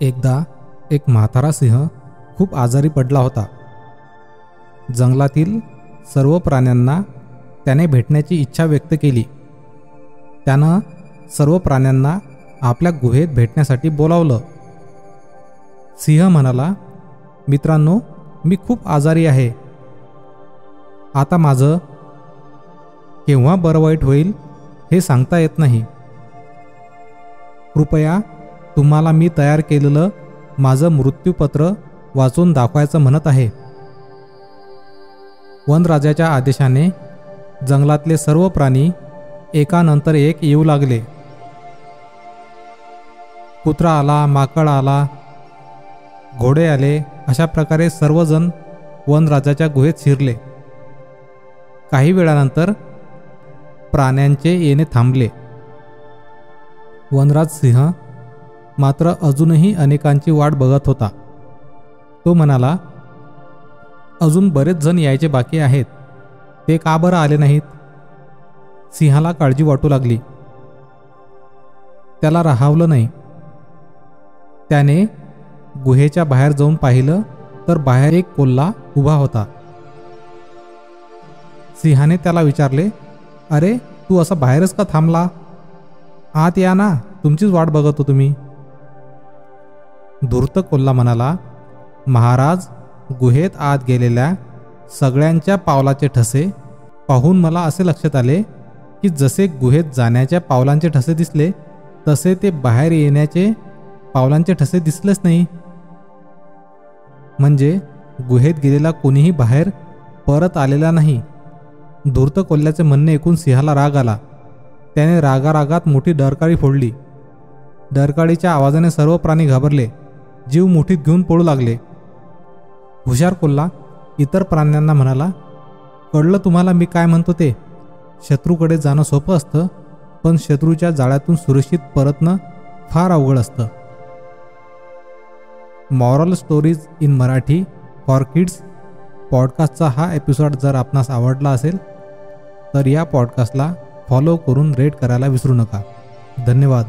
एकदा एक म्हातारा सिंह खूप आजारी पडला होता. जंगलातील सर्व प्राण्यांना त्याने भेटण्याची इच्छा व्यक्त केली. त्यानं सर्व प्राण्यांना आपल्या गुहेत भेटण्यासाठी बोलावलं. सिंह म्हणाला, मित्रांनो, मी खूप आजारी आहे. आता माझं केव्हा बरं वाईट होईल हे सांगता येत नाही. कृपया तुम्हाला मी तयार केलेलं माझं मृत्यूपत्र वाचून दाखवायचं म्हणत आहे. वनराजाच्या आदेशाने जंगलातले सर्व प्राणी एकानंतर एक येऊ लागले. कुत्रा आला, माकड आला, घोडे आले. अशा प्रकारे सर्वजण वनराजाच्या गुहेत शिरले. काही वेळानंतर प्राण्यांचे येणे थांबले. वनराज सिंह मात्र अजूनही अनेकांची वाट बघत होता. तो म्हणाला, अजून बरेच जण यायचे बाकी आहेत. ते का बरं आले नाहीत? सिंहाला काळजी वाटू लागली. त्याला राहावलं नाही. त्याने गुहेच्या बाहेर जाऊन पाहिलं तर बाहेर एक कोल्हा उभा होता. सिंहाने त्याला विचारले, अरे, तू असा बाहेरच का थांबला? आत या ना, तुमचीच वाट बघतो तुम्ही. धूर्त कोल्हा म्हणाला, महाराज, गुहेत आत गेलेल्या सगळ्यांच्या पावलाचे ठसे पाहून मला असे लक्षात आले की जसे गुहेत जाण्याच्या पावलांचे ठसे दिसले तसे ते बाहेर येण्याचे पावलांचे ठसे दिसलेच नाही. म्हणजे गुहेत गेलेला कोणीही बाहेर परत आलेला नाही. धूर्त कोल्ह्याचे म्हणणे ऐकून सिंहाला राग आला. त्याने रागारागात मोठी डरकाळी फोडली. डरकाळीच्या आवाजाने सर्व प्राणी घाबरले. जीव मुठीत घेऊन पळू लागले. हुशार कोल्हा इतर प्राण्यांना म्हणाला, कळलं तुम्हाला मी काय म्हणतो ते? शत्रूकडे जाणं सोपं असतं, पण शत्रूच्या जाळ्यातून सुरक्षित परतणं फार अवघड असतं. Moral stories in Marathi for kids पॉडकास्टचा हा एपिसोड जर आपणास आवडला असेल तर या पॉडकास्टला फॉलो करून रेट करायला विसरू नका. धन्यवाद.